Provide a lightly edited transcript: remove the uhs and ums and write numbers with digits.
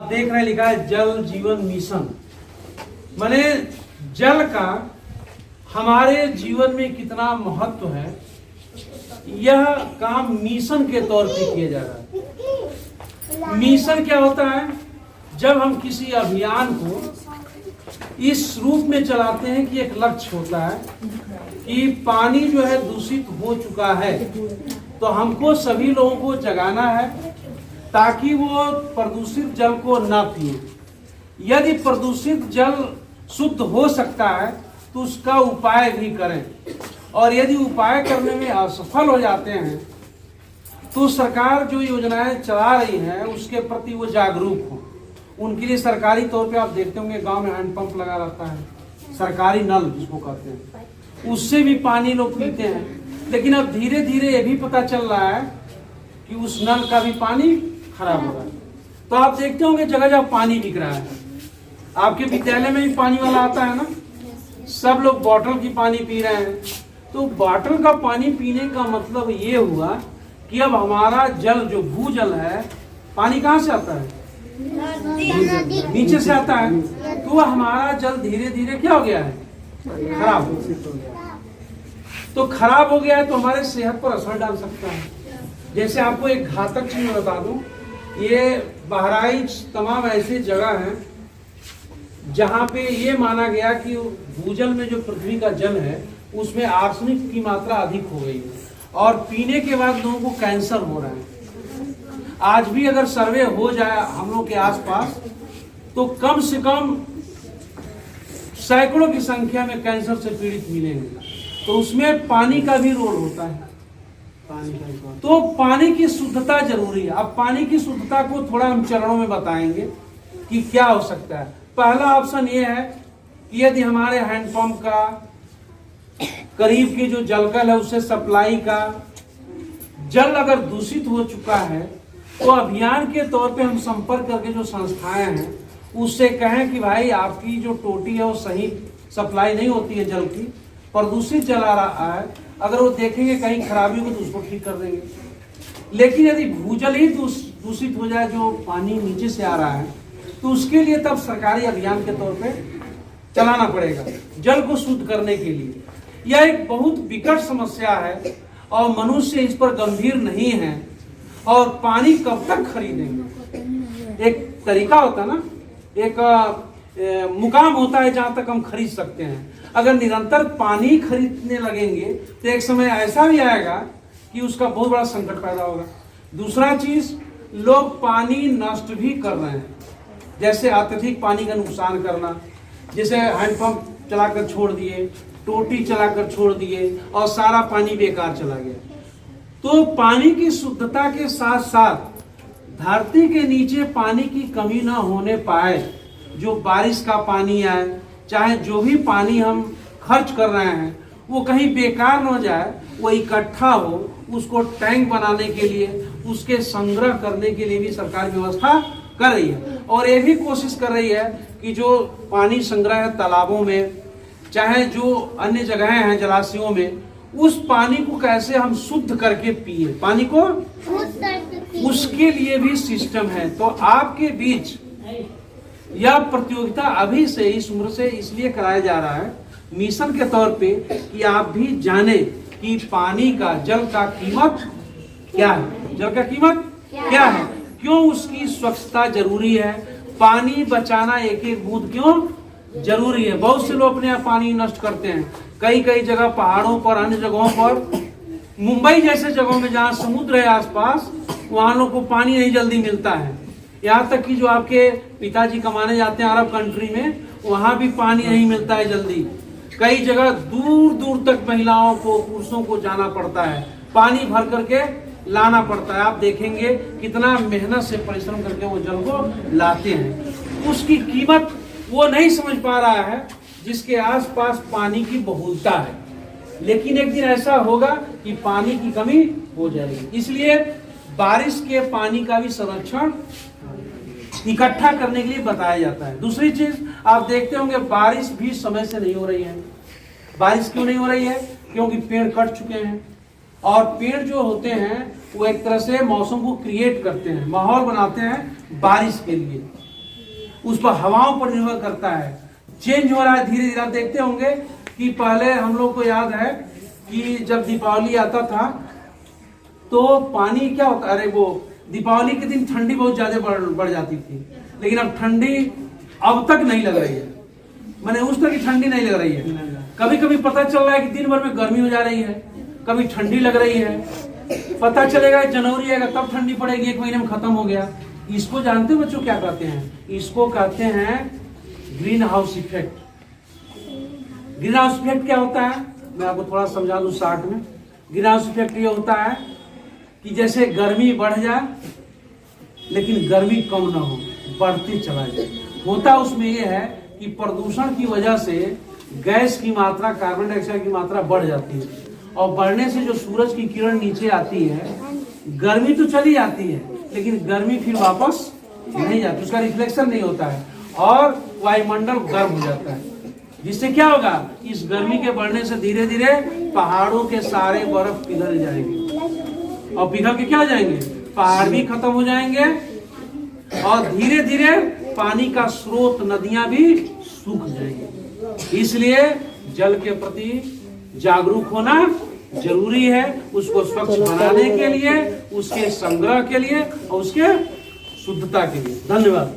देख रहे हैं लिखा है जल जीवन मिशन। माने जल का हमारे जीवन में कितना महत्व है, यह काम मिशन के तौर पे किया जा रहा है। मिशन क्या होता है? जब हम किसी अभियान को इस रूप में चलाते हैं कि एक लक्ष्य होता है कि पानी जो है दूषित हो चुका है, तो हमको सभी लोगों को जगाना है ताकि वो प्रदूषित जल को ना पिए। यदि प्रदूषित जल शुद्ध हो सकता है तो उसका उपाय भी करें, और यदि उपाय करने में असफल हो जाते हैं तो सरकार जो योजनाएं चला रही है उसके प्रति वो जागरूक हो। उनके लिए सरकारी तौर पे आप देखते होंगे गांव में हैंडपंप लगा रहता है, सरकारी नल जिसको कहते हैं, उससे भी पानी लोग पीते हैं। लेकिन अब धीरे धीरे ये भी पता चल रहा है कि उस नल का भी पानी खराब हो रहा है। तो आप देखते होंगे जगह जगह पानी बिक रहा है। आपके विद्यालय में भी पानी वाला आता है ना, सब लोग बॉटल की पानी पी रहे हैं। तो बॉटल का पानी पीने का मतलब ये हुआ कि अब हमारा जल जो भूजल है, पानी कहाँ से आता है? नीचे से आता है। तो वह हमारा जल धीरे धीरे क्या हो गया है? खराब हो गया। तो खराब हो गया है तो हमारे सेहत पर असर डाल सकता है। जैसे आपको एक घातक चीज बता दूं, ये बहराइच तमाम ऐसी जगह हैं जहाँ पे ये माना गया कि भूजल में जो पृथ्वी का जल है उसमें आर्सेनिक की मात्रा अधिक हो गई है, और पीने के बाद लोगों को कैंसर हो रहा है। आज भी अगर सर्वे हो जाए हम लोग के आसपास तो कम से कम सैकड़ों की संख्या में कैंसर से पीड़ित मिलेंगे। तो उसमें पानी का भी रोल होता है। तो पानी की शुद्धता जरूरी है। अब पानी की शुद्धता को थोड़ा हम चरणों में बताएंगे कि क्या हो सकता है। पहला ऑप्शन ये है कि यदि हमारे हैंडपंप का करीब की जो जलकल है उससे सप्लाई का जल अगर दूषित हो चुका है तो अभियान के तौर पे हम संपर्क करके जो संस्थाएं हैं उससे कहें कि भाई आपकी जो टोटी है वो सही सप्लाई नहीं होती है जल की, प्रदूषित जल आ रहा है। अगर वो देखेंगे कहीं खराबी हो तो उसको ठीक कर देंगे। लेकिन यदि भूजल ही दूषित हो जाए, जो पानी नीचे से आ रहा है, तो उसके लिए तब सरकारी अभियान के तौर पे चलाना पड़ेगा जल को शुद्ध करने के लिए। यह एक बहुत विकट समस्या है और मनुष्य इस पर गंभीर नहीं है। और पानी कब तक खरीदेंगे? एक तरीका होता है ना, एक मुकाम होता है जहां तक हम खरीद सकते हैं। अगर निरंतर पानी खरीदने लगेंगे तो एक समय ऐसा भी आएगा कि उसका बहुत बड़ा संकट पैदा होगा। दूसरा चीज, लोग पानी नष्ट भी कर रहे हैं, जैसे अत्यधिक पानी का नुकसान करना, जैसे हैंडपंप चलाकर छोड़ दिए, टोटी चलाकर छोड़ दिए और सारा पानी बेकार चला गया। तो पानी की शुद्धता के साथ साथ धरती के नीचे पानी की कमी ना होने पाए, जो बारिश का पानी आए, चाहे जो भी पानी हम खर्च कर रहे हैं वो कहीं बेकार न जाए, वो इकट्ठा हो, उसको टैंक बनाने के लिए, उसके संग्रह करने के लिए भी सरकार व्यवस्था कर रही है। और ये भी कोशिश कर रही है कि जो पानी संग्रह है तालाबों में, चाहे जो अन्य जगहें हैं जलाशयों में, उस पानी को कैसे हम शुद्ध करके पिए, पानी को उसके लिए भी सिस्टम है। तो आपके बीच यह प्रतियोगिता अभी से इस उम्र से इसलिए कराया जा रहा है मिशन के तौर पे कि आप भी जाने कि पानी का, जल का कीमत क्या है, जल का कीमत क्या है, क्यों उसकी स्वच्छता जरूरी है, पानी बचाना एक एक बूंद क्यों जरूरी है। बहुत से लोग अपने यहाँ पानी नष्ट करते हैं। कई कई जगह पहाड़ों पर, अन्य जगहों पर, मुंबई जैसे जगहों में जहाँ समुद्र है आसपास, वहाँ लोग को पानी नहीं जल्दी मिलता है। यहाँ तक कि जो आपके पिताजी कमाने जाते हैं अरब कंट्री में, वहाँ भी पानी नहीं मिलता है जल्दी। कई जगह दूर दूर तक महिलाओं को, पुरुषों को जाना पड़ता है, पानी भर करके लाना पड़ता है। आप देखेंगे कितना मेहनत से परिश्रम करके वो जल को लाते हैं। उसकी कीमत वो नहीं समझ पा रहा है जिसके आसपास पानी की बहुलता है। लेकिन एक दिन ऐसा होगा कि पानी की कमी हो जाएगी। इसलिए बारिश के पानी का भी संरक्षण इकट्ठा करने के लिए बताया जाता है। दूसरी चीज आप देखते होंगे, बारिश भी समय से नहीं हो रही है। बारिश क्यों नहीं हो रही है? क्योंकि पेड़ कट चुके हैं, और पेड़ जो होते हैं वो एक तरह से मौसम को क्रिएट करते हैं, माहौल बनाते हैं बारिश के लिए। उस पर हवाओं पर निर्भर करता है, चेंज हो रहा है धीरे धीरे। आप देखते होंगे कि पहले हम लोग को याद है कि जब दीपावली आता था तो पानी क्या होता, अरे वो दीपावली के दिन ठंडी बहुत ज्यादा बढ़ जाती थी, लेकिन अब ठंडी अब तक नहीं लग रही है, मैंने उस तरह की ठंडी नहीं लग रही है। कभी कभी पता चल रहा है कि दिन भर में गर्मी हो जा रही है, कभी ठंडी लग रही है, पता चलेगा जनवरी आएगा तब ठंडी पड़ेगी, 1 महीने में खत्म हो गया। इसको जानते हो बच्चों क्या कहते हैं? इसको कहते हैं green house effect. Green house effect क्या होता है, मैं आपको थोड़ा समझा दूं शॉर्ट में। ग्रीन हाउस इफेक्ट ये होता है कि जैसे गर्मी बढ़ जाए लेकिन गर्मी कम ना हो, बढ़ती चला जाए। होता उसमें ये है कि प्रदूषण की वजह से गैस की मात्रा, कार्बन डाइऑक्साइड की मात्रा बढ़ जाती है, और बढ़ने से जो सूरज की किरण नीचे आती है, गर्मी तो चली जाती है लेकिन गर्मी फिर वापस नहीं जाती, उसका रिफ्लेक्शन नहीं होता है और वायुमंडल गर्म हो जाता है, जिससे क्या होगा, इस गर्मी के बढ़ने से धीरे धीरे पहाड़ों के सारे बर्फ पिघल जाएंगे, और पिघल के क्या हो जाएंगे, पहाड़ भी खत्म हो जाएंगे, और धीरे धीरे पानी का स्रोत, नदियां भी सूख जाएंगी। इसलिए जल के प्रति जागरूक होना जरूरी है, उसको स्वच्छ बनाने के लिए, उसके संग्रह के लिए और उसके शुद्धता के लिए। धन्यवाद।